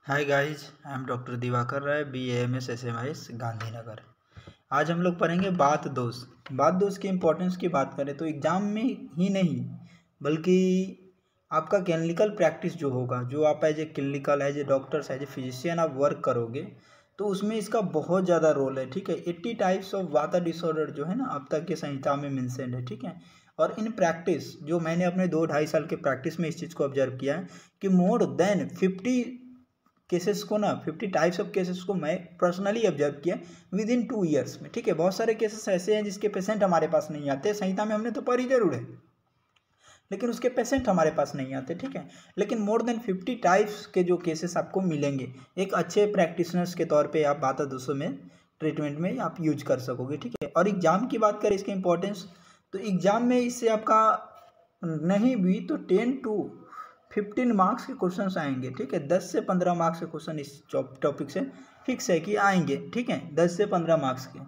Hi guys, I am doctor Divakar Rai, BAMS SMIS Gandhinagar. आज हम लोग पढ़ेंगे बात दोष की इम्पोर्टेंस की बात करें तो एग्ज़ाम में ही नहीं बल्कि आपका क्लिनिकल प्रैक्टिस जो होगा, जो आप as a clinical, as a doctors, as a physician आप वर्क करोगे तो उसमें इसका बहुत ज़्यादा रोल है। ठीक है, 80 टाइप्स ऑफ वाता डिसऑर्डर जो है ना अब तक के संहिता में मेंशन्ड है। ठीक है, और इन प्रैक्टिस जो मैंने अपने 2-2.5 साल के प्रैक्टिस में इस चीज़ को ऑब्जर्व किया है कि मोर देन 50 केसेस को ना 50 टाइप्स ऑफ केसेस को मैं पर्सनली ऑब्जर्व किया विद इन 2 ईयर्स में। ठीक है, बहुत सारे केसेस ऐसे हैं जिसके पेशेंट हमारे पास नहीं आते, संहिता में हमने तो पढ़ी जरूर है लेकिन उसके पेशेंट हमारे पास नहीं आते। ठीक है, लेकिन मोर देन 50 टाइप्स के जो केसेस आपको मिलेंगे एक अच्छे प्रैक्टिशनर्स के तौर पे आप वाता दोषों में ट्रीटमेंट में आप यूज कर सकोगे। ठीक है, और एग्जाम की बात करें इसके इंपॉर्टेंस, तो एग्जाम में इससे आपका नहीं भी तो 10 to 15 मार्क्स के क्वेश्चन आएंगे। ठीक है, 10 से 15 मार्क्स के क्वेश्चन इस टॉपिक से फिक्स है कि आएंगे। ठीक है, 10 से 15 मार्क्स के।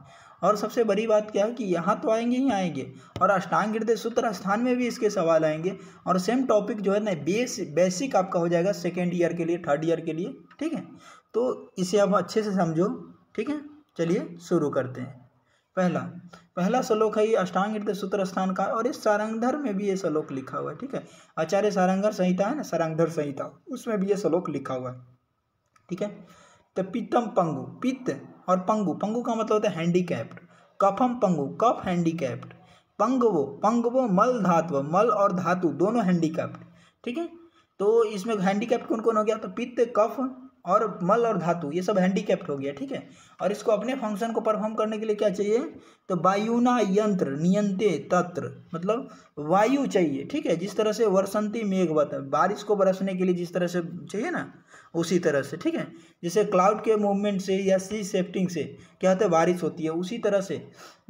और सबसे बड़ी बात क्या है कि यहाँ तो आएंगे ही आएंगे, और अष्टांग हृदय सूत्र स्थान में भी इसके सवाल आएंगे। और सेम टॉपिक जो है ना बेसिक आपका हो जाएगा 2nd ईयर के लिए, 3rd ईयर के लिए। ठीक है, तो इसे आप अच्छे से समझो। ठीक है, चलिए शुरू करते हैं। पहला श्लोक है ये अष्टांग हृदय सूत्र स्थान का, और इस सारंगधर में भी ये श्लोक लिखा हुआ है। ठीक है, आचार्य सारंगधर संहिता है ना, सारंगधर संहिता, उसमें भी ये श्लोक लिखा हुआ है। ठीक है, तो पित्तम पंगु, पित्त और पंगु, पंगु का मतलब होता है हैंडीकैप्ड, कफम पंगु, कफ हैंडीकैप्ड, पंगवो मल धातु, मल और धातु दोनों हैंडीकैप्ड। ठीक है, तो इसमें हैंडीकैप्ड कौन कौन हो गया, तो पित्त, कफ और मल और धातु ये सब हैंडीकैप्ड हो गया। ठीक है, और इसको अपने फंक्शन को परफॉर्म करने के लिए क्या चाहिए, तो वायुना यंत्र नियंते तत्र, मतलब वायु चाहिए। ठीक है, जिस तरह से वर्षंती मेघवत, बारिश को बरसने के लिए जिस तरह से चाहिए ना उसी तरह से। ठीक है, जैसे क्लाउड के मूवमेंट से या सी शेफ्टिंग से क्या होता है, बारिश होती है, उसी तरह से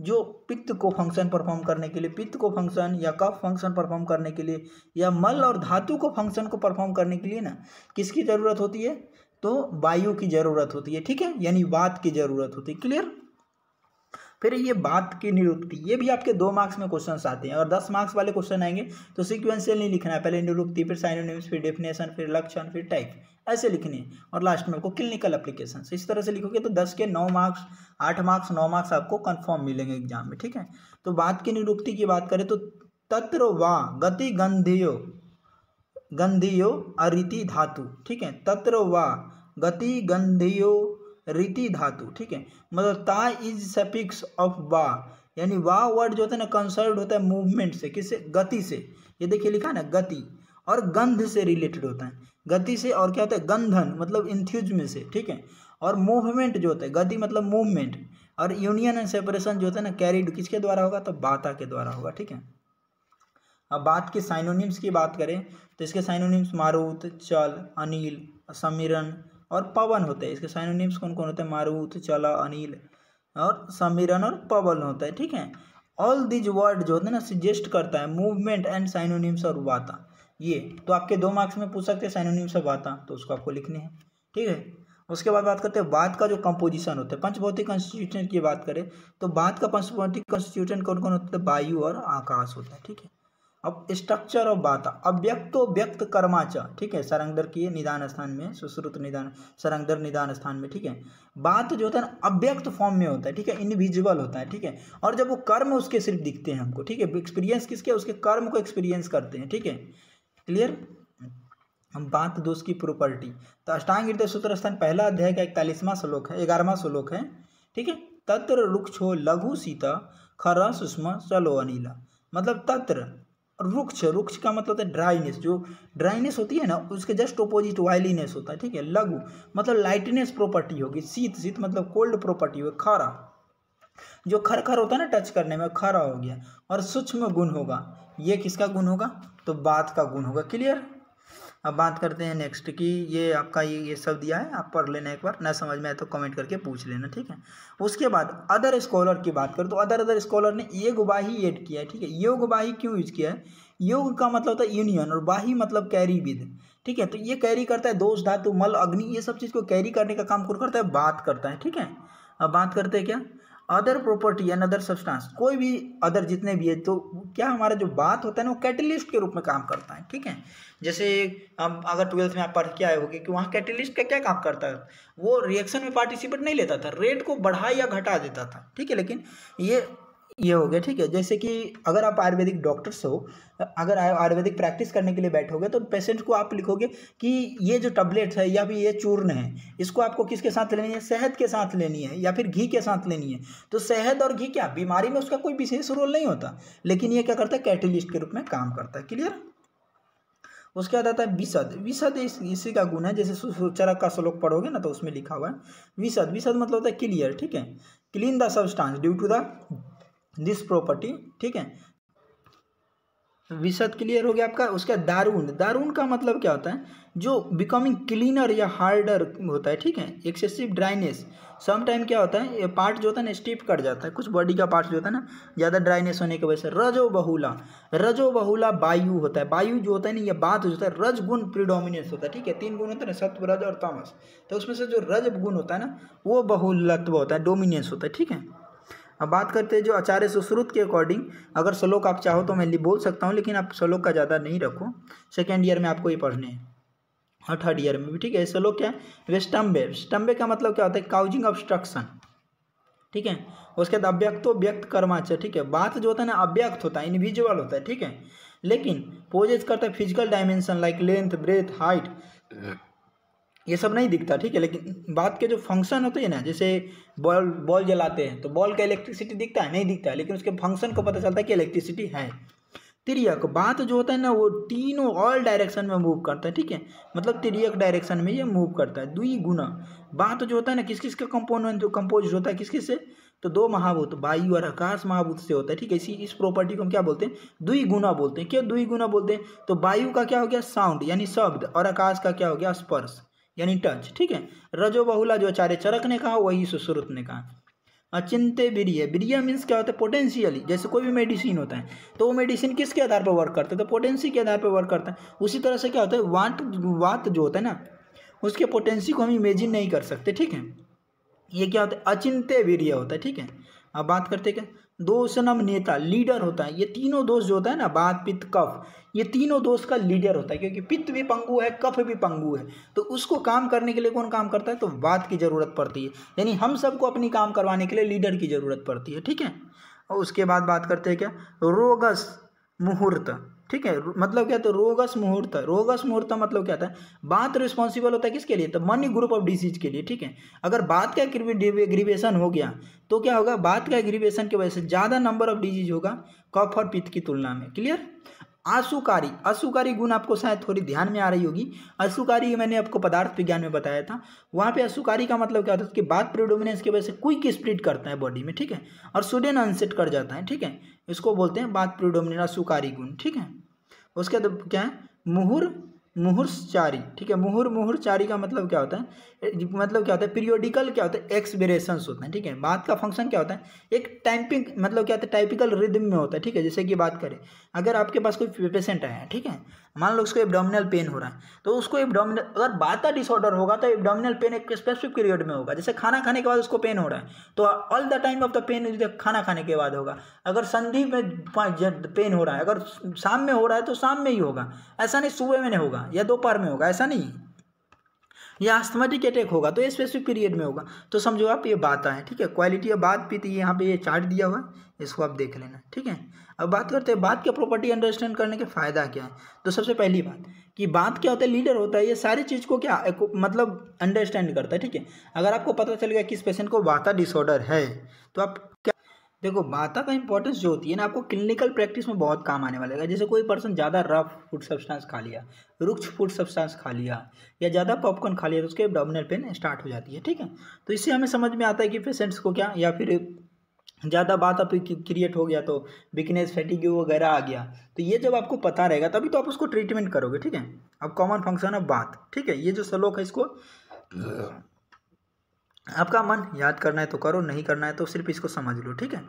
जो पित्त को फंक्शन परफॉर्म करने के लिए, पित्त को फंक्शन या कफ फंक्शन परफॉर्म करने के लिए, या मल और धातु को फंक्शन को परफॉर्म करने के लिए ना किसकी ज़रूरत होती है, तो वायु की ज़रूरत होती है। ठीक है, यानी वात की ज़रूरत होती है। क्लियर। फिर ये बात की निरुक्ति, ये भी आपके 2 मार्क्स में क्वेश्चंस आते हैं, और 10 मार्क्स वाले क्वेश्चन आएंगे तो सीक्वेंशियल नहीं लिखना है, पहले निरुक्ति, फिर साइनोनिम्स, फिर डेफिनेशन, फिर लक्षण, फिर टाइप, ऐसे लिखने हैं, और लास्ट में आपको क्लिनिकल एप्लीकेशन। इस तरह से लिखोगे तो 10 के 9 मार्क्स, 8 मार्क्स, 9 मार्क्स आपको कन्फर्म मिलेंगे एग्जाम में। ठीक है, तो बात की निरुक्ति की बात करें तो तत्र वा गति गंधियो अरिति धातु। ठीक है, तत्र वा गति गंधियो रीति धातु। ठीक है, मतलब ता इज सफिक्स ऑफ वा, यानी वा वर्ड जो होता है ना कंसर्न्ड होता है मूवमेंट से, किससे, गति से। ये देखिए लिखा है ना, गति और गंध से रिलेटेड होता है, गति से, और क्या होता है गंधन मतलब इंथ्यूज्म से। ठीक है, और मूवमेंट जो होता है, गति मतलब मूवमेंट, और यूनियन एंड सेपरेशन जो होता है ना कैरिड किसके द्वारा होगा, तो बाता के द्वारा होगा। ठीक है, अब बात की साइनोनिम्स की बात करें तो इसके साइनोनिम्स मारुत, चल, अनिल, समीरन और पवन होते हैं। इसके साइनोनिम्स कौन कौन होते हैं, मारुत, चला, अनिल और समीरन और पवन होता है। ठीक है, ऑल दिज वर्ड जो होते हैं ना सजेस्ट करता है मूवमेंट एंड साइनोनिम्स और वाता। ये तो आपके 2 मार्क्स में पूछ सकते हैं साइनोनिम्स और वाता, तो उसको आपको लिखने हैं। ठीक है, उसके बाद बात करते हैं बात का जो कंपोजिशन होता है, पंचभौतिक कॉन्स्टिट्यूएंट की बात करें तो बात का पंचभौतिक कॉन्स्टिट्यूएंट कौन कौन होता है, वायु और आकाश होता है। ठीक है, अब स्ट्रक्चर ऑफ बाता, अव्यक्तो व्यक्त कर्माचा। ठीक है, सारंगधर की निदान स्थान में, सुश्रुत निदान, सारंगधर निदान स्थान में। ठीक है, बात जो होता है ना अव्यक्त फॉर्म में होता है। ठीक है, इनविजिबल होता है। ठीक है, और जब वो कर्म उसके सिर्फ दिखते हैं हमको। ठीक है, एक्सपीरियंस किसके, उसके कर्म को एक्सपीरियंस करते हैं। ठीक है, क्लियर। हम बात दोष की प्रॉपर्टी, तो अष्टांग हृदय सूत्र स्थान पहला अध्याय का 41वां श्लोक है, 11वां श्लोक है। ठीक है, तत्र रुक्षो लघु सीता खर सुषमा चलो अनिला, मतलब तत्र रुक्ष, रुक्ष का मतलब होता है ड्राइनेस, जो ड्राइनेस होती है ना उसके जस्ट ऑपोजिट वाइलीनेस होता है। ठीक है, लघु मतलब लाइटनेस प्रॉपर्टी होगी, शीत, शीत मतलब कोल्ड प्रॉपर्टी होगी, खरा जो खरखर होता है ना टच करने में, खरा हो गया, और सूक्ष्म गुण होगा, ये किसका गुण होगा, तो बात का गुण होगा। क्लियर। अब बात करते हैं नेक्स्ट की, ये आपका ये सब दिया है, आप पढ़ लेना, एक बार ना समझ में आए तो कमेंट करके पूछ लेना। ठीक है, उसके बाद अदर स्कॉलर की बात करें तो अदर स्कॉलर ने योग वाही ऐड किया है। ठीक है, योग वाही क्यों यूज किया है, योग का मतलब होता है यूनियन, और वाही मतलब कैरी विद। ठीक है, तो ये कैरी करता है दोष, धातु, मल, अग्नि, ये सब चीज़ को कैरी करने का काम कौन करता है, बात करता है। ठीक है, अब बात करते हैं क्या, other property and other substance, कोई भी अदर जितने भी है, तो क्या हमारा जो बात होता है ना वो कैटलिस्ट के रूप में काम करता है, ठीक है। जैसे हम अगर 12th में आप पढ़ के आए होंगे कि वहाँ कैटलिस्ट का क्या काम करता है, वो रिएक्शन में पार्टिसिपेट नहीं लेता था, रेट को बढ़ा या घटा देता था, ठीक है। लेकिन ये हो गया, ठीक है। जैसे कि अगर आप आयुर्वेदिक डॉक्टर्स हो, अगर आयुर्वेदिक प्रैक्टिस करने के लिए बैठोगे तो पेशेंट को आप लिखोगे कि ये जो टैबलेट्स है या फिर ये चूर्ण है, इसको आपको किसके साथ लेनी है, शहद के साथ लेनी है या फिर घी के साथ लेनी है। तो शहद और घी क्या बीमारी में उसका कोई विशेष रोल नहीं होता, लेकिन ये क्या करता है, कैटलिस्ट के रूप में काम करता है। क्लियर। उसके बाद आता है विशद। विशद इसी का गुण है, जैसे सुचरक का श्लोक पढ़ोगे ना तो उसमें लिखा हुआ है विशद। विशद मतलब होता है क्लियर, ठीक है। Clean the substance due to the this property, ठीक है। विशद क्लियर हो गया आपका। उसका दारून। दारून का मतलब क्या होता है, जो बिकमिंग क्लीनर या हार्डर होता है, ठीक है। एक्सेसिव ड्राइनेस, सम टाइम क्या होता है, ये पार्ट जो होता है ना स्टिफ कट जाता है, कुछ बॉडी का पार्ट जो होता है ना ज़्यादा ड्राइनेस होने की वजह से। रजो बहुला। रजो बहुला वायु होता है। वायु जो होता है ना, ये बात जो होता है, रज गुण प्रिडोमिनेंस होता है, ठीक है। 3 गुण होते हैं ना, सत्व, रज और तमस। तो उसमें से जो रज गुण होता है ना वो बहुलत्व होता है, डोमिनेंस होता है, ठीक है। अब बात करते हैं जो आचार्य सुश्रुत के अकॉर्डिंग, अगर श्लोक आप चाहो तो मैं बोल सकता हूँ, लेकिन आप श्लोक का ज़्यादा नहीं रखो, सेकेंड ईयर में आपको ये पढ़ने हैं और थर्ड ईयर में भी, ठीक है। श्लोक क्या है, वेस्टम्बे। स्टम्बे का मतलब क्या होता है, काउजिंग ऑब्स्ट्रक्शन, ठीक है। उसके बाद अव्यक्तो व्यक्त कर्माच, ठीक है। बात जो होता है ना अव्यक्त होता है, इनविजुअल होता है, ठीक है। लेकिन पोजेज करता है physical dimension like length, breadth, height, ये सब नहीं दिखता, ठीक है। लेकिन बात के जो फंक्शन होते हैं ना, जैसे बॉल जलाते हैं तो बॉल का इलेक्ट्रिसिटी दिखता है, नहीं दिखता है, लेकिन उसके फंक्शन को पता चलता है कि इलेक्ट्रिसिटी है। तिर्यक। बात जो होता है ना वो तीनों ऑल डायरेक्शन में मूव करता है, ठीक है। मतलब तिर्यक डायरेक्शन में ये मूव करता है। द्विगुणा। बात जो होता है ना किस किस का कंपोनेंट जो कंपोज होता है किस किस से, तो 2 महाभूत वायु और आकाश महाभूत से होता है, ठीक है। इस प्रॉपर्टी को हम क्या बोलते हैं, द्विगुणा बोलते हैं। क्यों द्विगुणा बोलते हैं, तो वायु का क्या हो गया साउंड यानी शब्द, और आकाश का क्या हो गया स्पर्श यानी टच, ठीक है। रजो बहुला जो आचार्य चरक ने कहा वही सुश्रुत ने कहा। अचिंत्य वीर्य। वीर्य मीन्स क्या होता है, पोटेंशियली। जैसे कोई भी मेडिसिन होता है तो वो मेडिसिन किसके आधार पर वर्क करता है, तो पोटेंसी के आधार पर वर्क करता है। उसी तरह से क्या होता है, वात जो होता है ना उसके पोटेंसी को हम इमेजिन नहीं कर सकते, ठीक है। ये क्या होता है, अचिंत्य वीर्य होता है, ठीक है। अब बात करते हैं क्या, दोषनम नेता, लीडर होता है। ये तीनों दोष जो होता है ना, वात पित्त कफ, ये तीनों दोष का लीडर होता है, क्योंकि पित्त भी पंगु है, कफ भी पंगु है, तो उसको काम करने के लिए कौन काम करता है, तो वात की जरूरत पड़ती है। यानी हम सबको अपनी काम करवाने के लिए लीडर की जरूरत पड़ती है, ठीक है। और उसके बाद बात करते हैं क्या, रोगस मुहूर्त, ठीक है। मतलब क्या, तो रोगस मुहूर्त। रोगस मुहूर्त मतलब क्या था, बात रिस्पॉन्सिबल होता है किसके लिए, तो मनी ग्रुप ऑफ डिसीज के लिए, ठीक है। अगर बात का एग्रीवेशन हो गया तो क्या होगा, बात का एग्रीवेशन की वजह से ज़्यादा नंबर ऑफ डिजीज होगा कफ और पित्त की तुलना में। क्लियर। आशुकारी। अशुकारी गुण आपको शायद थोड़ी ध्यान में आ रही होगी। अशुकारी मैंने आपको पदार्थ विज्ञान में बताया था, वहाँ पे अशुकारी का मतलब क्या होता है कि बात प्रीडोमिनेंस की वजह से क्विक स्प्लिट करता है बॉडी में, ठीक है, और सुडेन अनसेट कर जाता है, ठीक है। इसको बोलते हैं बात प्रीडोमिनेंस अशुकारी गुण, ठीक है। उसके बाद क्या है, मुहुर्चारी, ठीक है। मुहुर्चारी का मतलब क्या होता है, मतलब क्या होता है, पीरियोडिकल क्या होता है, एक्सपिरेशंस होते हैं, ठीक है। बात का फंक्शन क्या होता है, एक टाइपिंग मतलब क्या होता है, टाइपिकल रिदम में होता है, ठीक है। जैसे कि बात करें, अगर आपके पास कोई पेशेंट आया है, ठीक है, मान लो उसको एब्डोमिनल पेन हो रहा है, तो उसको एब्डोमिनल, अगर बाता डिसऑर्डर होगा तो एब्डोमिनल पेन एक स्पेसिफिक पीरियड में होगा। जैसे खाना खाने के बाद उसको पेन हो रहा है तो all the time of the pain खाना खाने के बाद होगा। अगर संधि में पेन हो रहा है, अगर शाम में हो रहा है तो शाम में ही होगा, ऐसा नहीं सुबह में नहीं होगा या दोपहर में होगा, ऐसा नहीं। या अस्थमेटिक अटैक होगा तो ये स्पेसिफिक पीरियड में होगा। तो समझो आप ये बात है, ठीक है। क्वालिटी ऑफ बात पीती, यहाँ पे ये चार्ट दिया हुआ है, इसको आप देख लेना, ठीक है। अब बात करते हैं बात के प्रॉपर्टी अंडरस्टैंड करने के फायदा क्या है। तो सबसे पहली बात कि बात क्या होता है, लीडर होता है, ये सारी चीज़ को क्या मतलब अंडरस्टैंड करता है, ठीक है। अगर आपको पता चल गया कि इस पेशेंट को वाता डिसऑर्डर है तो आप क्या, देखो बाता का इंपॉर्टेंस जो होती है ना आपको क्लिनिकल प्रैक्टिस में बहुत काम आने वाला है। जैसे कोई पर्सन ज़्यादा रफ फूड सब्सटेंस खा लिया, रुक्ष फूड सब्सटेंस खा लिया या ज़्यादा पॉपकॉर्न खा लिया तो उसके एब्डोमिनल पेन स्टार्ट हो जाती है, ठीक है। तो इससे हमें समझ में आता है कि पेशेंट्स को क्या, या फिर ज़्यादा बात आप क्रिएट हो गया तो वीकनेस फैटिग वगैरह आ गया, तो ये जब आपको पता रहेगा तभी तो आप उसको ट्रीटमेंट करोगे, ठीक है। अब कॉमन फंक्शन ऑफ बात, ठीक है। ये जो श्लोक है इसको आपका मन याद करना है तो करो, नहीं करना है तो सिर्फ इसको समझ लो, ठीक है।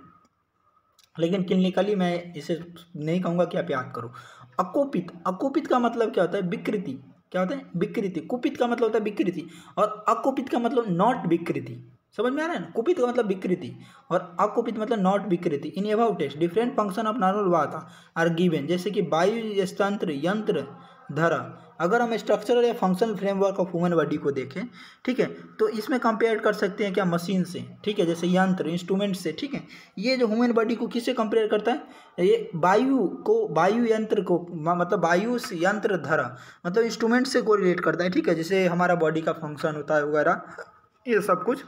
लेकिन क्लिनिकली मैं इसे नहीं कहूँगा कि आप याद करो। अकुपित। अकुपित का मतलब क्या होता है, विकृति। क्या होता है, विकृति। कुपित का मतलब होता है विकृति, और अकुपित का मतलब नॉट विकृति, समझ में आ रहा है ना। कुपित का मतलब विकृति और अकुपित मतलब नॉट विकृति। In about taste different function of normal बात आर गिवन, जैसे कि वायु तंत्र यंत्र धरा। अगर हम स्ट्रक्चरल या functional framework of human body को देखें, ठीक है, तो इसमें कंपेयर कर सकते हैं क्या मशीन से, ठीक है, जैसे यंत्र इंस्ट्रूमेंट से, ठीक है। ये जो ह्यूमन बॉडी को किससे कंपेयर करता है, ये वायु को, वायु यंत्र को, मतलब वायु यंत्र धरा मतलब इंस्ट्रूमेंट से कोरिलेट करता है, ठीक है, जैसे हमारा बॉडी का फंक्शन होता है वगैरह, ये सब कुछ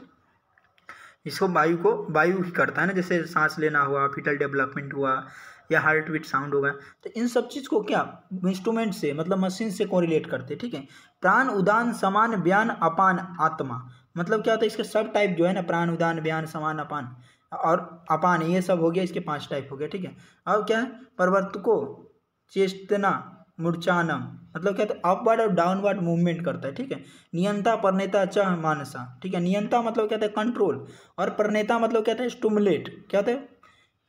इसको वायु ही करता है ना, जैसे सांस लेना हुआ, फीटल डेवलपमेंट हुआ, या हार्ट बीट साउंड होगा, तो इन सब चीज़ को क्या इंस्ट्रूमेंट से मतलब मशीन से कोरिलेट करते हैं, ठीक है। प्राण उदान समान व्यान अपान आत्मा, मतलब क्या होता है, इसके सब टाइप जो है ना, प्राण उदान व्यान समान अपान और अपान, ये सब हो गया, इसके 5 टाइप हो गया, ठीक है। अब क्या है, प्रवर्तको चेतना मूर्छानम, मतलब क्या है, अपवर्ड और डाउनवर्ड मूवमेंट करता है, ठीक है। नियंता प्रणेता च मानसा, ठीक है। नियंता मतलब क्या होता है, कंट्रोल, और प्रणेता मतलब क्या होता है, स्टुमुलेट, क्या होता है,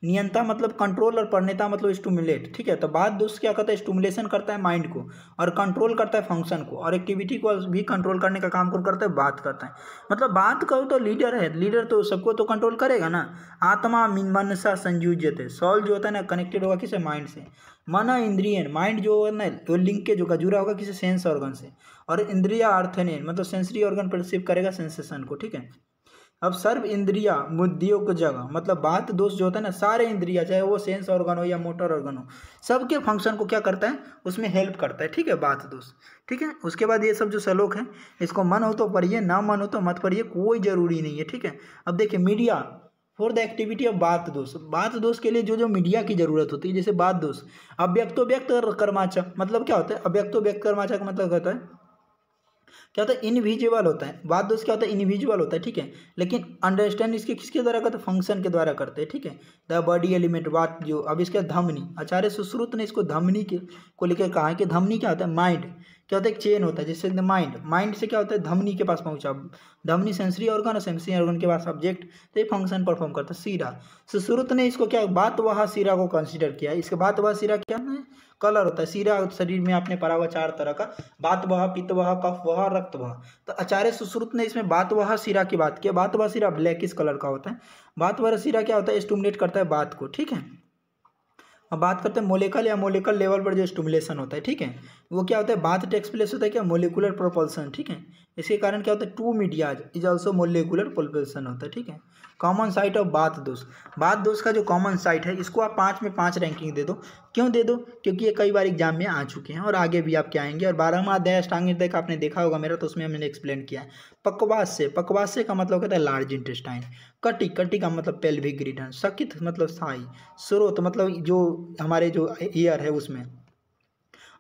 नियंता मतलब कंट्रोल और प्रणेता मतलब स्टुमुलेट, ठीक है। तो बात दोस्त क्या करता है, स्टुमुलेशन करता है माइंड को और कंट्रोल करता है फंक्शन को, और एक्टिविटी को भी कंट्रोल करने का काम कौन करता है, बात करता है। मतलब बात कहो तो लीडर है, लीडर तो सबको तो कंट्रोल करेगा ना। आत्मा मनसा संयुज्यते, सॉल जो होता है ना कनेक्टेड होगा किसे, माइंड से। मन इंद्रियन, माइंड जो है ना वो लिंक के जो जुड़ा होगा किसी सेंस ऑर्गन से, और इंद्रिया अर्थने मतलब सेंसरी ऑर्गन परसीव करेगा सेंसेशन को, ठीक है। अब सर्व इंद्रिया बुद्धियों को जगह, मतलब बात दोष जो होता है ना, सारे इंद्रिया चाहे वो सेंस ऑर्गन हो या मोटर ऑर्गन हो, सबके फंक्शन को क्या करता है, उसमें हेल्प करता है, ठीक है, बात दोष, ठीक है। उसके बाद ये सब जो श्लोक है, इसको मन हो तो पढ़िए, ना मन हो तो मत पढ़िए, कोई जरूरी नहीं है, ठीक है। अब देखिए, media for the activity of बात दोष, बात दोष के लिए जो मीडिया की जरूरत होती है, जैसे बात दोष, अव्यक्तो व्यक्त कर्माचा, मतलब क्या होता है, अव्यक्तो व्यक्त कर्माचा का मतलब होता है क्या होता है, इनविजिबल होता है। बात दोस्त क्या होता है, इनविजिबल होता है, ठीक है, लेकिन अंडरस्टैंड इसके किसके द्वारा करते हैं, फंक्शन के द्वारा करते हैं, ठीक है। द बॉडी एलिमेंट बात जो, अब इसका धमनी, आचार्य सुश्रुत ने इसको धमनी के को लेकर कहा है कि धमनी क्या होता है, माइंड क्या होता है, एक चेन होता है, जैसे माइंड से क्या होता है, धमनी के पास पहुंचा, धमनी सेंसरी ऑर्गन और सेंसरी ऑर्गन के पास ऑब्जेक्ट, तो ये फंक्शन परफॉर्म करता है। सीरा, सुश्रुत ने इसको क्या बात वहा सीरा को कंसिडर किया, इसके बात वहा सीरा क्या है, कलर होता है। सीरा शरीर में आपने पढ़ा हुआ 4 तरह का, बात वह, पित्त वह, कफ वह, रक्त वह। तो आचार्य सुश्रुत ने इसमें बात वह सीरा की बात की। बात वह सीरा ब्लैकिश कलर का होता है। बात वह सीरा क्या होता है, स्टिमुलेट करता है बात को, ठीक है। अब बात करते हैं मोलेकल या मोलेकल लेवल पर जो स्टिमुलेशन होता है, ठीक है, वो क्या होता है, बात टेक्स प्लेस होता है क्या, मोलिकुलर प्रोपल्सन, ठीक है। इसके कारण क्या होता है, two medias is also molecular propulsion होता है, ठीक है। कॉमन साइट ऑफ बात दोष, बात दोष का जो कॉमन साइट है, इसको आप 5 में 5 रैंकिंग दे दो। क्यों दे दो, क्योंकि ये कई बार एग्जाम में आ चुके हैं और आगे भी आपके आएंगे। और 12वां अध्याय अष्टांग हृदय का आपने देखा होगा मेरा, तो उसमें हमने एक्सप्लेन किया है। पक्वास्य का मतलब होता है लार्ज इंटेस्टाइन। कटी का मतलब पेल्विक रीजन। सकित मतलब थाई। स्रोत मतलब जो हमारे जो ईयर है उसमें।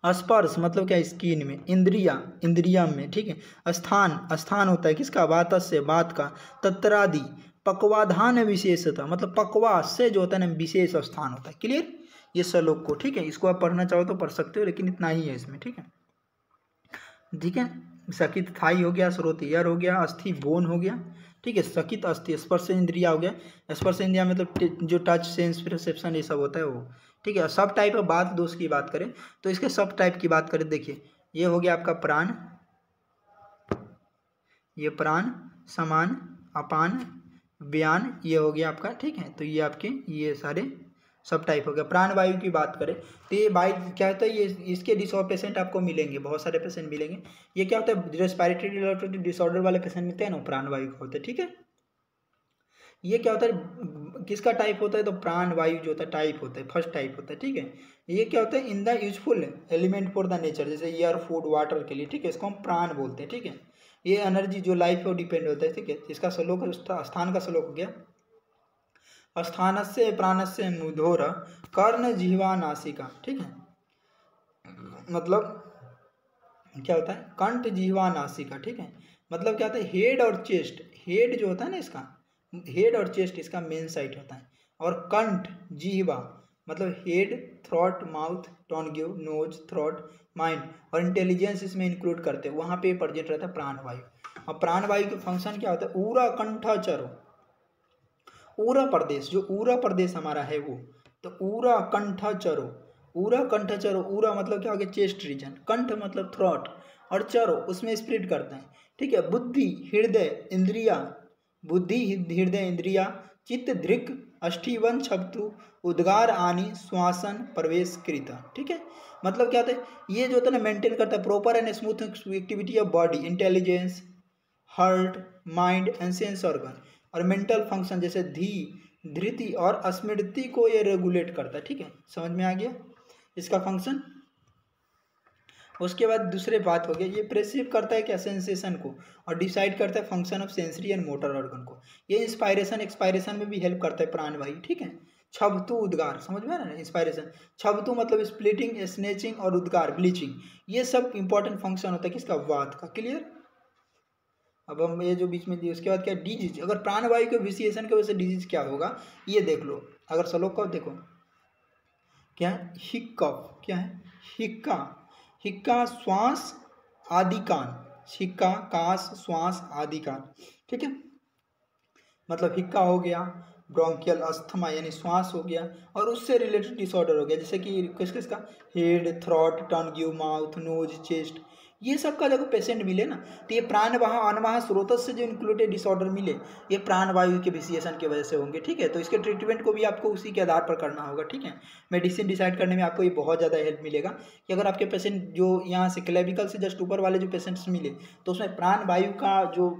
स्पर्श मतलब क्या, स्किन में। इंद्रिया में, ठीक है। स्थान होता है किसका, बात से, बात का। तत्रादि पक्वाधान विशेषता, मतलब पक्वा से जो होता है ना विशेष स्थान होता है। क्लियर, ये श्लोक को, ठीक है। इसको आप पढ़ना चाहो तो पढ़ सकते हो, लेकिन इतना ही है इसमें, ठीक है, ठीक है। सकित थाई हो गया, स्रोत ईयर हो गया, अस्थि बोन हो गया, ठीक है। सकित अस्थि, स्पर्श इंद्रिया हो गया। स्पर्श इंद्रिया मतलब जो टच सेंस परसेप्शन ये सब होता है वो, ठीक है। सब टाइप ऑफ बात दोष की बात करें तो इसके सब टाइप की बात करें, देखिए ये हो गया आपका प्राण, ये प्राण, समान, अपान, व्यान, ये हो गया आपका, ठीक है। तो ये आपके ये सारे सब टाइप हो गया। प्राण वायु की बात करें तो ये वायु क्या होता है, ये इसके पेशेंट आपको मिलेंगे, बहुत सारे पेशेंट मिलेंगे। ये क्या होता है, रेस्पिरेटरी डिसऑर्डर वाले पेशेंट मिलते हैं ना, प्राण वायु का होता है, ठीक है। ये क्या होता है, किसका टाइप होता है, तो प्राण वायु जो होता है टाइप होता है, फर्स्ट टाइप होता है, ठीक है। ये क्या होता है, in the useful element for the nature, जैसे एयर, फूड, वाटर के लिए, ठीक है, इसको हम प्राण बोलते हैं, ठीक है। ये एनर्जी जो लाइफ पर डिपेंड होता है, ठीक है। इसका श्लोक, स्थान का श्लोक हो गया, स्थानस्य प्राणस्य मुधोर कर्ण जिह्वा नासिका, ठीक है। मतलब क्या होता है, कंठ जिह्वा नासिका, ठीक है। मतलब क्या होता है, हेड और चेस्ट, हेड जो होता है ना इसका, हेड और चेस्ट इसका मेन साइट होता है। और कंठ जिह्वा मतलब head, throat, mouth, tongue, nose, throat, mind और इंटेलिजेंस इसमें इंक्लूड करते हैं, वहाँ पे प्रेजेंट रहता है प्राणवायु। और प्राणवायु के फंक्शन क्या होता है, ऊरा कंठचरो, ऊरा प्रदेश, जो ऊरा प्रदेश हमारा है वो, तो ऊरा कंठचरो, ऊरा कंठचरो, ऊरा मतलब क्या हो गया, चेस्ट रीजन, कंठ मतलब थ्रोट, और चरो उसमें स्प्लिट करते हैं, ठीक है। बुद्धि, हृदय, इंद्रिया, बुद्धि हृदय इंद्रिया चित्त दृक् अष्ठीवन छब्तु उद्गार आनी श्वासन प्रवेश कृता। ठीक है, मतलब क्या होता है, ये जो होता है ना मेंटेन करता है proper and smooth activity of body, intelligence, heart, mind and sense organ और मेंटल फंक्शन जैसे धृति और स्मृति को ये रेगुलेट करता है। ठीक है, समझ में आ गया इसका फंक्शन। उसके बाद दूसरे बात हो गया, ये प्रेसिव करता है क्या सेंसेशन को और डिसाइड करता है function of sensory and motor organ को। ये इंस्पायरेशन एक्सपायरेशन में भी हेल्प करता है प्राणवायु। ठीक है, छबतु उद्गार, समझ में आ रहा है ना, इंस्पायरेशन छबतु मतलब स्प्लिटिंग, स्नेचिंग और उद्गार ब्लीचिंग, ये सब इंपॉर्टेंट फंक्शन होता है किसका, वात का। क्लियर। अब हम ये जो बीच में दिए उसके बाद क्या, डिजीज। अगर प्राणवायु के विसिएशन की वजह से डिजीज क्या होगा ये देख लो। अगर श्लोक का देखो क्या है, हिक्कफ, क्या है, हिक्का, हिक्का श्वास आदि कान, हिक्का काश श्वास आदि कान। ठीक है, मतलब हिक्का हो गया, ब्रोंकियल अस्थमा यानी श्वास हो गया, और उससे रिलेटेड डिसऑर्डर हो गया जैसे कि किस किसका, हेड, थ्रोट, टंग, माउथ, नोज, चेस्ट, ये सब का जब पेशेंट मिले ना तो ये प्राणवाह अनवाह स्रोत से जो इंक्लूडेड डिसऑर्डर मिले ये प्राणवायु के विसिएशन की वजह से होंगे। ठीक है, तो इसके ट्रीटमेंट को भी आपको उसी के आधार पर करना होगा। ठीक है, मेडिसिन डिसाइड करने में आपको ये बहुत ज़्यादा हेल्प मिलेगा कि अगर आपके पेशेंट जो यहाँ से क्लेविकल से जस्ट ऊपर वाले जो पेशेंट्स मिले तो उसमें प्राणवायु का जो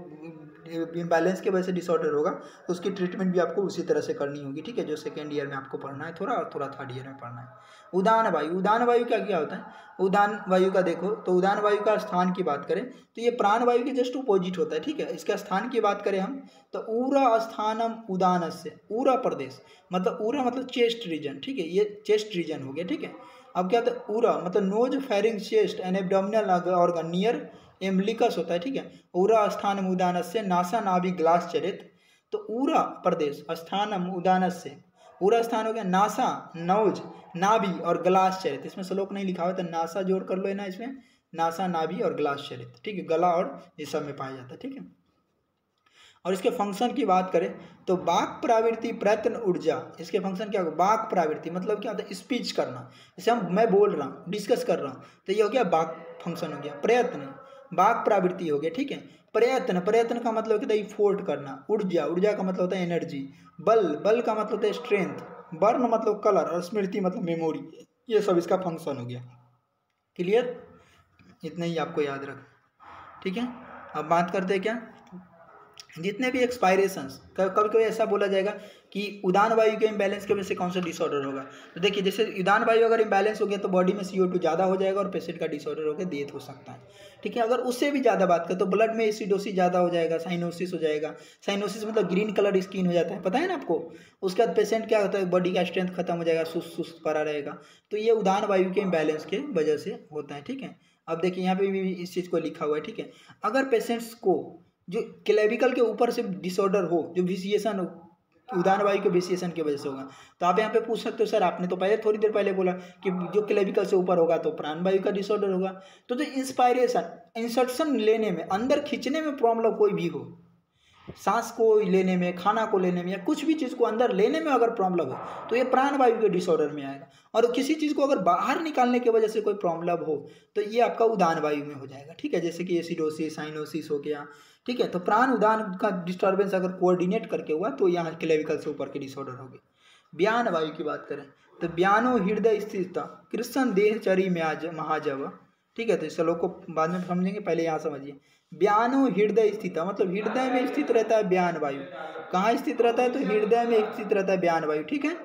इम्बैलेंस की वजह से डिसऑर्डर होगा तो उसकी ट्रीटमेंट भी आपको उसी तरह से करनी होगी। ठीक है, जो सेकेंड ईयर में आपको पढ़ना है थोड़ा और थोड़ा थर्ड ईयर में पढ़ना है। उदान वायु, उदान वायु का क्या होता है, उदान वायु का देखो तो उदान वायु का स्थान की बात करें तो ये प्राण वायु के जस्ट अपोजिट होता है। ठीक है, इसका स्थान की बात करें हम तो ऊरा स्थानम उदान से, ऊरा प्रदेश मतलब ऊरा मतलब चेस्ट रीजन। ठीक है, ये चेस्ट रीजन हो गया। ठीक है, अब क्या होता है, ऊरा मतलब नोज, फेरिंग, chest and abdominal organ near umbilicus होता है। ठीक है, ऊरा स्थानम उदान से नासा नाभि ग्लास चरित, तो ऊरा प्रदेश स्थानम उदान से, ऊरा स्थान हो गया, नासा नौज नाभि और ग्लास चरित, इसमें श्लोक नहीं लिखा हुआ तो नासा जोड़ कर लो है ना इसमें, नासा नाभि और ग्लास चरित। ठीक है, गला और ये सब में पाया जाता है। ठीक है, और इसके फंक्शन की बात करें तो वाक प्रवृत्ति, प्रयत्न, ऊर्जा, इसके फंक्शन क्या होगा, वाक प्रवृत्ति मतलब क्या होता है, स्पीच करना, जैसे मैं बोल रहा हूँ, डिस्कस कर रहा हूँ तो ये हो गया वाक फंक्शन हो गया। प्रयत्न वाक प्रवृत्ति हो गया। ठीक है, प्रयत्न, प्रयत्न का मतलब होता है इफोर्ट करना। ऊर्जा, ऊर्जा का मतलब होता है एनर्जी। बल, बल का मतलब होता है स्ट्रेंथ। वर्ण मतलब कलर और स्मृति मतलब मेमोरी, ये सब इसका फंक्शन हो गया। क्लियर, इतना ही आपको याद रख। ठीक है, अब बात करते हैं क्या, जितने भी एक्सपायरेशंस, कभी कभी ऐसा बोला जाएगा कि उदान वायु के इम्बैलेंस की वजह से कौन सा डिसऑर्डर होगा, तो देखिए जैसे उदान वायु अगर इम्बैलेंस हो गया तो बॉडी में CO2 ज़्यादा हो जाएगा और पेशेंट का डिसऑर्डर होकर डेथ हो सकता है। ठीक है, अगर उससे भी ज़्यादा बात करें तो ब्लड में एसिडोसिस ज़्यादा हो जाएगा, साइनोसिस हो जाएगा। साइनोसिस मतलब ग्रीन कलर स्किन हो जाता है, पता है ना आपको। उसके बाद पेशेंट क्या होता है, बॉडी का स्ट्रेंथ खत्म हो जाएगा, सुस्त सुस्त पड़ा रहेगा, तो ये उदान वायु के इम्बैलेंस के वजह से होता है। ठीक है, अब देखिए यहाँ पे भी इस चीज़ को लिखा हुआ है। ठीक है, अगर पेशेंट्स को जो क्लेविकल के ऊपर से डिसऑर्डर हो, जो विसिएशन हो, उदान वायु के विसिएशन की वजह से होगा, तो आप यहाँ पे पूछ सकते हो सर आपने तो पहले थोड़ी देर पहले बोला कि जो क्लेविकल से ऊपर होगा तो प्राण वायु का डिसऑर्डर होगा। तो जो इंस्पायरेशन, इंसर्शन लेने में, अंदर खींचने में प्रॉब्लम कोई भी हो, सांस को लेने में, खाना को लेने में या कुछ भी चीज़ को अंदर लेने में अगर प्रॉब्लम हो तो ये प्राण वायु के डिसऑर्डर में आएगा। और किसी चीज़ को अगर बाहर निकालने की वजह से कोई प्रॉब्लम हो तो ये आपका उदान वायु में हो जाएगा। ठीक है, जैसे कि एसिडोसिस, साइनोसिस हो गया। ठीक है, तो प्राण उदान का डिस्टर्बेंस अगर कोऑर्डिनेट करके हुआ तो यहाँ क्लेविकल से ऊपर के डिसऑर्डर हो गए। ब्यान वायु की बात करें तो ब्यानो हृदय स्थिरता कृष्ण देह चरी में आज महाजव। ठीक है, तो इस श्लोक को बाद में समझेंगे, पहले यहाँ समझिए। ब्यानो हृदय स्थित मतलब हृदय में स्थित रहता है ब्यान वायु। कहाँ स्थित रहता है, तो हृदय में स्थित रहता है ब्यान वायु। ठीक है,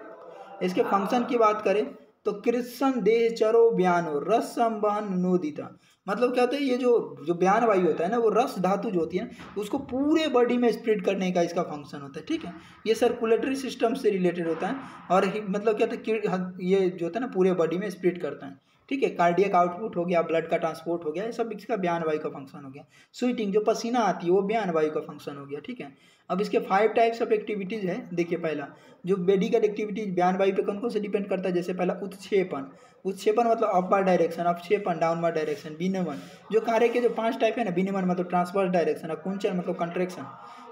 इसके फंक्शन की बात करें तो कृष्ण देह चरो ब्यानो रस संवहन नोदिता, मतलब क्या होता है, ये जो ब्यान वायु होता है ना, वो रस धातु जो होती है ना उसको पूरे बॉडी में स्प्रेड करने का इसका फंक्शन होता है। ठीक है, ये सर्कुलेटरी सिस्टम से रिलेटेड होता है और मतलब क्या होता है, ये जो होता है ना पूरे बॉडी में स्प्रेड करता है। ठीक है, कार्डियक आउटपुट हो गया, ब्लड का ट्रांसपोर्ट हो गया, ये सब इसका ब्यान वायु का फंक्शन हो गया। स्वीटिंग जो पसीना आती है वो ब्यान वायु का फंक्शन हो गया। ठीक है, अब इसके 5 टाइप्स ऑफ एक्टिविटीज़ है। देखिए पहला जो मेडिकल एक्टिविटीज ब्यान वायु पे कौन कौन से डिपेंड करता है, जैसे पहला उत्क्षेपण, उत्क्षेपण मतलब अपवर्ड डायरेक्शन, अपक्षेपण डाउनवर्ड डायरेक्शन, विनिमन जो कार्य के जो 5 टाइप है ना, विनिमन मतलब ट्रांसवर्स डायरेक्शन, अकुंचन मतलब कंट्रेक्शन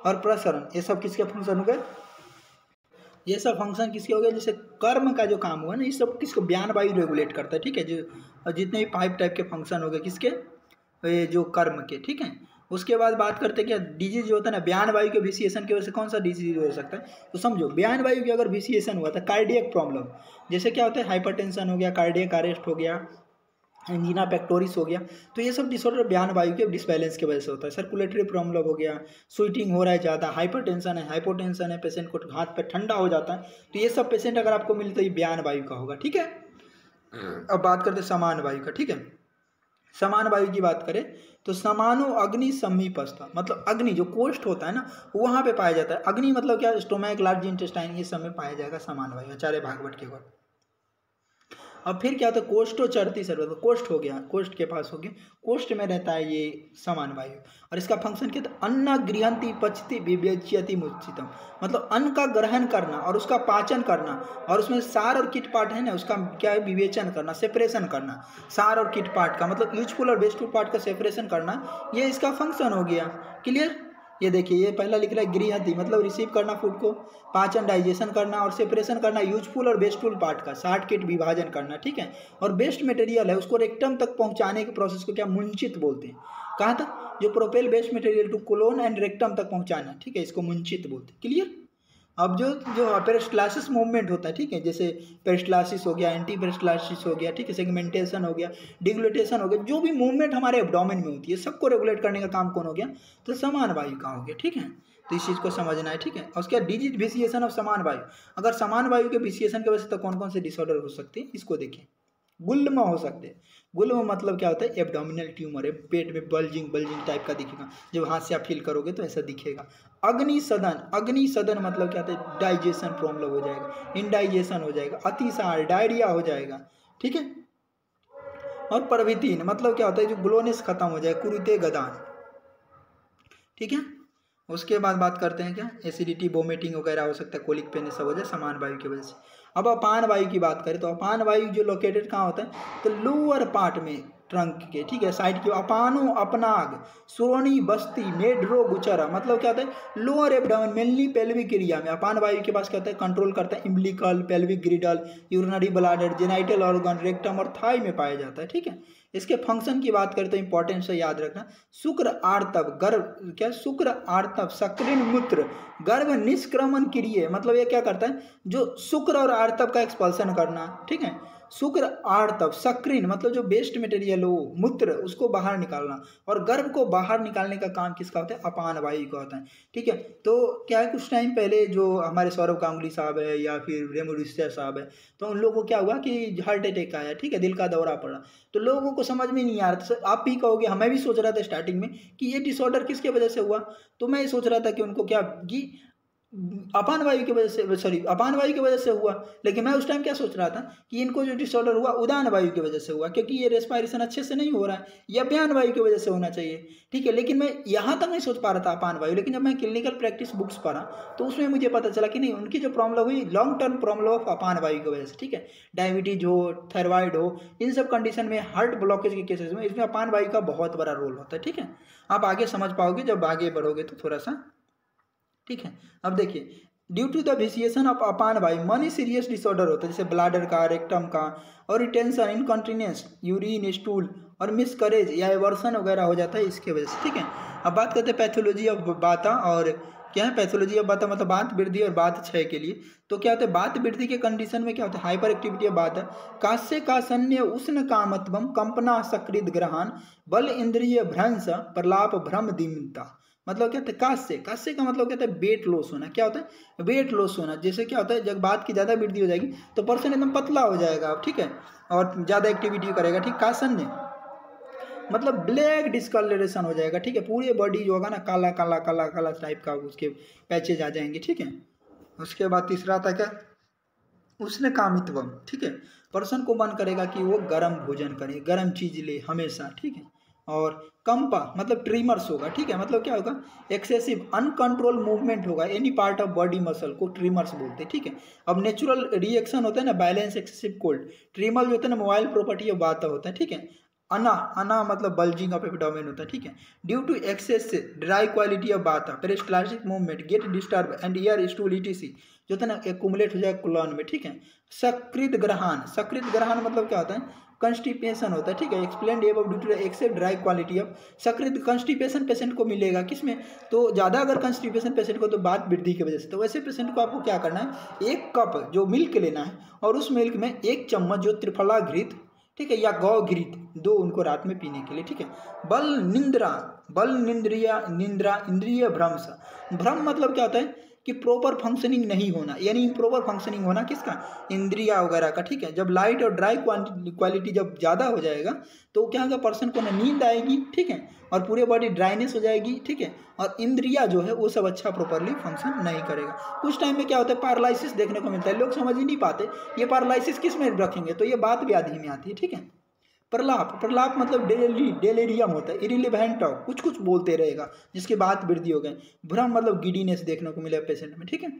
और प्रसरण, ये सब किसके फंक्शन हो गए, ये सब फंक्शन किसके हो गए। जैसे कर्म का जो काम हुआ ना, ये सब किसको ब्यान वायु रेगुलेट करता है। ठीक है, जो जितने भी 5 टाइप के फंक्शन हो गए किसके, ये जो कर्म के। ठीक है, उसके बाद बात करते हैं क्या डिजीज जो होता है ना बयान वायु के विसिएशन की वजह से कौन सा डिजीज हो सकता है, तो समझो बयान वायु की अगर विसिएशन हुआ था कार्डियक प्रॉब्लम, जैसे क्या होता है हाइपरटेंशन हो गया, कार्डियक अरेस्ट हो गया, एंजीना पेक्टोरिस हो गया, तो ये सब डिसऑर्डर बयान वायु के डिसबैलेंस की वजह से होता है। सर्कुलेटरी प्रॉब्लम हो गया, स्वीटिंग हो रहा है ज़्यादा, हाइपरटेंशन है, हाइपोटेंशन है, पेशेंट को हाथ पे ठंडा हो जाता है, तो ये सब पेशेंट अगर आपको मिले तो ये बयान वायु का होगा। ठीक है, अब बात करते हैं समान वायु का। ठीक है, समान वायु की बात करें तो समानो अग्नि समीपस्थ, मतलब अग्नि जो कोष्ठ होता है ना वहाँ पे पाया जाता है। अग्नि मतलब क्या, स्टोमैक, लार्ज इंटेस्टाइन, ये सब में पाया जाएगा समान वायु, आचार्य भागवत के बाद। अब फिर क्या होता है कोष्ठो चरती सर्वत्र, कोष्ठ हो गया, कोष्ठ के पास हो गया, कोष्ठ में रहता है ये समान वायु, और इसका फंक्शन क्या था, अन्न गृहंती पचती विवेच्यति मुचितम, मतलब अन्न का ग्रहण करना और उसका पाचन करना, और उसमें सार और कीट पार्ट है ना उसका क्या है विवेचन करना, सेपरेशन करना, सार और कीट पार्ट का मतलब यूजफुल और वेस्टफुल पार्ट का सेपरेशन करना, ये इसका फंक्शन हो गया। क्लियर, ये देखिए ये पहला लिख रहा है गृहंती मतलब रिसीव करना फूड को, पाचन डाइजेशन करना, और सेपरेशन करना यूजफुल और वेस्टफुल पार्ट का, साठ कीट विभाजन करना। ठीक है, और बेस्ट मटेरियल है उसको रेक्टम तक पहुंचाने के प्रोसेस को क्या मुंचित बोलते हैं, कहाँ तक, जो propel waste material to colon and rectum तक पहुंचाना। ठीक है, इसको मुंचित बोलते हैं। क्लियर, अब जो जो पेरिस्टालसिस मूवमेंट होता है, ठीक है, जैसे पेरिस्टालसिस हो गया, एंटी पेरिस्टालसिस हो गया, ठीक है, सेगमेंटेशन हो गया, डिग्लुटेशन हो गया, जो भी मूवमेंट हमारे एब्डोमेन में होती है सबको रेगुलेट करने का काम कौन हो गया, तो समान वायु का हो गया। ठीक है, तो इस चीज़ को समझना है। ठीक है, और उसके बाद डिजीज विसिएशन ऑफ समान वायु, अगर समान वायु के विसिएशन की वजह से तो कौन कौन से डिसऑर्डर हो सकते हैं, इसको देखें। गुल्म हो सकते हैं, गुल्म मतलब क्या होता है, एब्डोमिनल ट्यूमर है, पेट में बल्जिंग टाइप का दिखेगा, जब हाथ से आप फील करोगे तो ऐसा दिखेगा। अग्नि सदन, अग्नि सदन मतलब क्या होता है, डाइजेशन प्रॉब्लम हो जाएगा, इंडाइजेशन हो जाएगा, अतिसार, डायरिया हो जाएगा। ठीक है, और परवितीन मतलब क्या होता है, जो ग्लोनेस खत्म हो जाए, कुरुते गदान। ठीक है, उसके बाद बात करते हैं क्या, एसिडिटी, वोमिटिंग वगैरह हो सकता है, कोलिक पेन, सब हो जाए समान वायु की वजह से। अब अपान वायु की बात करें तो अपान वायु जो लोकेटेड कहाँ होता है, तो लोअर पार्ट में ट्रंक के, ठीक है, साइड की। अपानो अपनाग सुरोनी बस्ती मेड्रो गुचरा मतलब क्या होता है, lower abdomen mainly pelvic area में अपान वायु के पास क्या होता है, कंट्रोल करता है, umbilical, pelvic girdle, urinary bladder, genital organ, rectum और थाई में पाया जाता है। ठीक है, इसके फंक्शन की बात करें तो इंपॉर्टेंट से याद रखना, शुक्र आर्तव गर्भ क्या, शुक्र आर्तव सक्रिन मूत्र गर्भ निष्क्रमण क्रिय, मतलब ये क्या करता है, जो शुक्र और आर्तव का एक्सपल्सन करना। ठीक है, शुक्र आर्तव सक्रिन मतलब जो वेस्ट मटेरियल हो मूत्र उसको बाहर निकालना, और गर्भ को बाहर निकालने का काम किसका होता है, अपान वायु का होता है। ठीक है, तो क्या है कुछ टाइम पहले जो हमारे सौरभ गांगुली साहब है या फिर रेमो डिस्टर साहब है, तो उन लोगों को क्या हुआ कि हार्ट अटैक आया, ठीक है, दिल का दौरा पड़ा, तो लोगों को समझ में नहीं आ रहा था। आप भी कहोगे, हमें भी सोच रहा था स्टार्टिंग में कि ये डिसऑर्डर किसके वजह से हुआ, तो मैं सोच रहा था कि उनको क्या कि अपान वायु की वजह से, सॉरी अपान वायु की वजह से हुआ, लेकिन मैं उस टाइम क्या सोच रहा था कि इनको जो डिसऑर्डर हुआ उदान वायु की वजह से हुआ, क्योंकि ये रेस्पायरेशन अच्छे से नहीं हो रहा है, या बयान वायु की वजह से होना चाहिए। ठीक है, लेकिन मैं यहाँ तक नहीं सोच पा रहा था अपान वायु, लेकिन जब मैं क्लिनिकल प्रैक्टिस बुक्स पढ़ा तो उसमें मुझे पता चला कि नहीं, उनकी जो प्रॉब्लम हुई लॉन्ग टर्म प्रॉब्लम ऑफ अपान वायु की वजह से। ठीक है, डायबिटीज हो, थायराइड हो, इन सब कंडीशन में, हार्ट ब्लॉकेज के केसेस में इसमें अपान वायु का बहुत बड़ा रोल होता है। ठीक है, आप आगे समझ पाओगे जब आगे बढ़ोगे तो थोड़ा सा। ठीक है, अब देखिए, ड्यू टू द विसिएशन ऑफ अपान वायु मनी सीरियस डिसऑर्डर होता है, जैसे ब्लाडर का, रेक्टम का, और रिटेंशन, इनकॉन्टिनेंस, यूरिन, स्टूल और मिसकरेज या एवर्सन वगैरह हो जाता है इसके वजह से। ठीक है, अब बात करते हैं पैथोलॉजी ऑफ बाता, और क्या है पैथोलॉजी ऑफ बाता, मतलब बात वृद्धि और बात क्षय के लिए। तो क्या होता है, बात वृद्धि के कंडीशन में क्या होता है, हाइपर एक्टिविटी ऑफ बात, काश्य कासन्य उष्ण कामत्वम, कंपना सकृत ग्रहण, बल इंद्रिय भ्रंश, प्रलाप भ्रम दीमता, मतलब क्या होता है काश्य, काश्य का मतलब क्या होता है, वेट लॉस होना। क्या होता है, वेट लॉस होना, जैसे क्या होता है जब बात की ज़्यादा वृद्धि हो जाएगी तो पर्सन एकदम पतला हो जाएगा। ठीक है, और ज़्यादा एक्टिविटी करेगा। ठीक, कासन्य मतलब ब्लैक डिस्कलरेशन हो जाएगा। ठीक है, पूरी बॉडी जो होगा ना काला काला काला काला टाइप का उसके पैचेज आ जाएंगे। ठीक है, उसके बाद तीसरा आता क्या, उष्ण कामित्वम। ठीक है, पर्सन को मन करेगा कि वो गर्म भोजन करे, गर्म चीज ले हमेशा। ठीक है, और कंपा मतलब ट्रीमर्स होगा। ठीक है, मतलब क्या होगा, एक्सेसिव अनकंट्रोल मूवमेंट होगा, any part of body muscle को ट्रीमर्स बोलते हैं। ठीक है, अब नेचुरल रिएक्शन होता है ना, बैलेंस, एक्सेसिव कोल्ड, ट्रीमर जो होता है ना मोबाइल प्रॉपर्टी ऑफ वाता होता है। ठीक है, अना, अना मतलब बल्जिंग ऑफ एब्डोमेन होता है। ठीक है, due to excess dry quality of vata, peristaltic movement get disturb and air stool etc जो होता है ना एक्यूमुलेट हो जाए कोलन में। ठीक है, सकृत ग्रहण, सकृत ग्रहण मतलब क्या होता है, कंस्टिपेशन होता है, ठीक है। Explain above due to except dry quality of सकृत। कंस्टिपेशन पेशेंट को मिलेगा किसमें, तो ज़्यादा अगर कंस्टिपेशन पेशेंट को तो बात वृद्धि की वजह से, तो वैसे पेशेंट को आपको क्या करना है, 1 कप जो मिल्क लेना है और उस मिल्क में 1 चम्मच जो त्रिफला घृत, ठीक है, या गौ घृत 2 उनको रात में पीने के लिए, ठीक है। बल निंद्रा इंद्रिय भ्रंश। भ्रम मतलब क्या होता है कि प्रॉपर फंक्शनिंग नहीं होना, यानी इम्प्रॉपर फंक्शनिंग होना किसका, इंद्रिया वगैरह का, ठीक है। जब लाइट और ड्राई क्वालिटी जब ज़्यादा हो जाएगा तो क्या होगा, पर्सन को ना नींद आएगी, ठीक है, और पूरे बॉडी ड्राइनेस हो जाएगी, ठीक है, और इंद्रिया जो है वो सब अच्छा प्रॉपरली फंक्शन नहीं करेगा। कुछ टाइम में क्या होता है, पैरालिसिस देखने को मिलता है, लोग समझ ही नहीं पाते ये पैरालिसिस किस में रखेंगे, तो ये बात व्याधि में आती है, ठीक है। प्रलाप मतलब डेलेरियम होता है, इरिलीवेंट टॉक, कुछ बोलते रहेगा जिसके बाद वृद्धि हो गए। भ्रम मतलब गिडीनेस देखने को मिले पेशेंट में, ठीक है।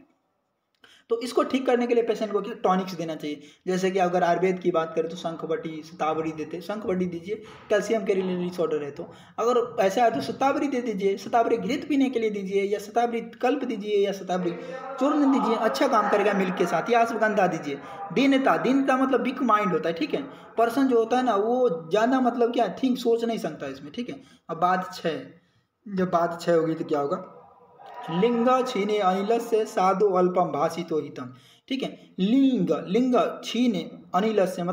तो इसको ठीक करने के लिए पेशेंट को क्या टॉनिक्स देना चाहिए, जैसे कि अगर आयुर्वेद की बात करें तो शंखवटी शतावरी देते, शंखवटी दीजिए कैल्शियम के रिलेटेड डिसऑर्डर है, तो अगर ऐसा है तो शतावरी दे दीजिए, शतावरी घृत पीने के लिए दीजिए, या शतावरी कल्प दीजिए, या शतावरी चूर्ण दीजिए, अच्छा काम करेगा मिल्क के साथ, या अश्वगंधा दीजिए। दीनता मतलब वीक माइंड होता है, ठीक है, पर्सन जो होता है ना वो ज़्यादा मतलब क्या थिंक सोच नहीं सकता इसमें, ठीक है। अब बात 6, जब बात 6 होगी तो क्या होगा, लिंग छीने अनिलस्य साधु अल्पम भाषितो हितम, ठीक है। लिंग छीने अनिलस्य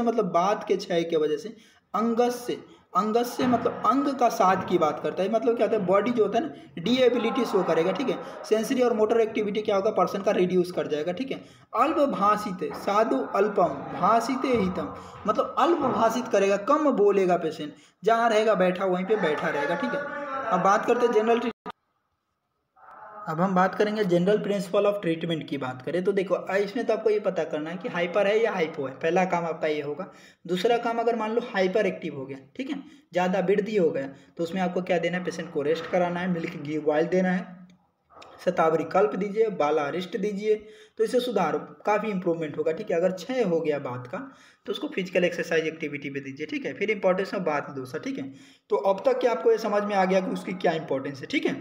मतलब बात के क्षय के वजह से, अंगस्य मतलब अंग का साध की बात करता है, मतलब क्या होता है, बॉडी जो होता है ना डीएबिलिटी शो करेगा, ठीक है। सेंसरी और मोटर एक्टिविटी क्या होगा, पर्सन का रिड्यूस कर जाएगा, ठीक है। अल्प भाषित साधु अल्पम भाषिते हितम मतलब अल्प भाषित करेगा, कम बोलेगा पेशेंट, जहाँ रहेगा बैठा वहीं पे बैठा रहेगा, ठीक है। अब हम बात करेंगे जनरल प्रिंसिपल ऑफ ट्रीटमेंट की बात करें तो देखो इसमें तो आपको ये पता करना है कि हाइपर है या हाइपो है, पहला काम आपका ये होगा। दूसरा काम अगर मान लो हाइपर एक्टिव हो गया, ठीक है, ज़्यादा वृद्धि हो गया, तो उसमें आपको क्या देना है, पेशेंट को रेस्ट कराना है, मिल्क घी बॉयल देना है, शतावरी कल्प दीजिए, बाला रिस्ट दीजिए, तो इससे सुधार काफ़ी इंप्रूवमेंट होगा, ठीक है। अगर 6 हो गया बात का तो उसको फिजिकल एक्सरसाइज एक्टिविटी पे दीजिए, ठीक है। फिर इंपॉर्टेंस ऑफ बात दोसा, ठीक है। तो अब तक क्या आपको ये समझ में आ गया कि उसकी क्या इंपॉर्टेंस है, ठीक है,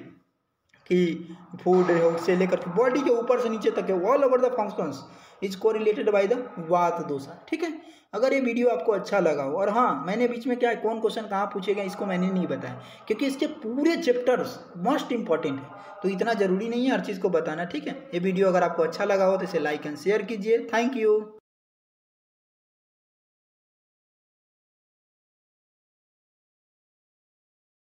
कि फूड से लेकर के बॉडी के ऊपर से नीचे तक है, all over the functions is correlated by the वात दोषा, ठीक है। अगर ये वीडियो आपको अच्छा लगा हो, और हाँ मैंने बीच में क्या है कौन क्वेश्चन कहाँ पूछेगा इसको मैंने नहीं बताया, क्योंकि इसके पूरे चैप्टर्स मोस्ट इंपॉर्टेंट है, तो इतना जरूरी नहीं है हर चीज़ को बताना, ठीक है। ये वीडियो अगर आपको अच्छा लगा हो तो इसे लाइक एंड शेयर कीजिए। Thank you.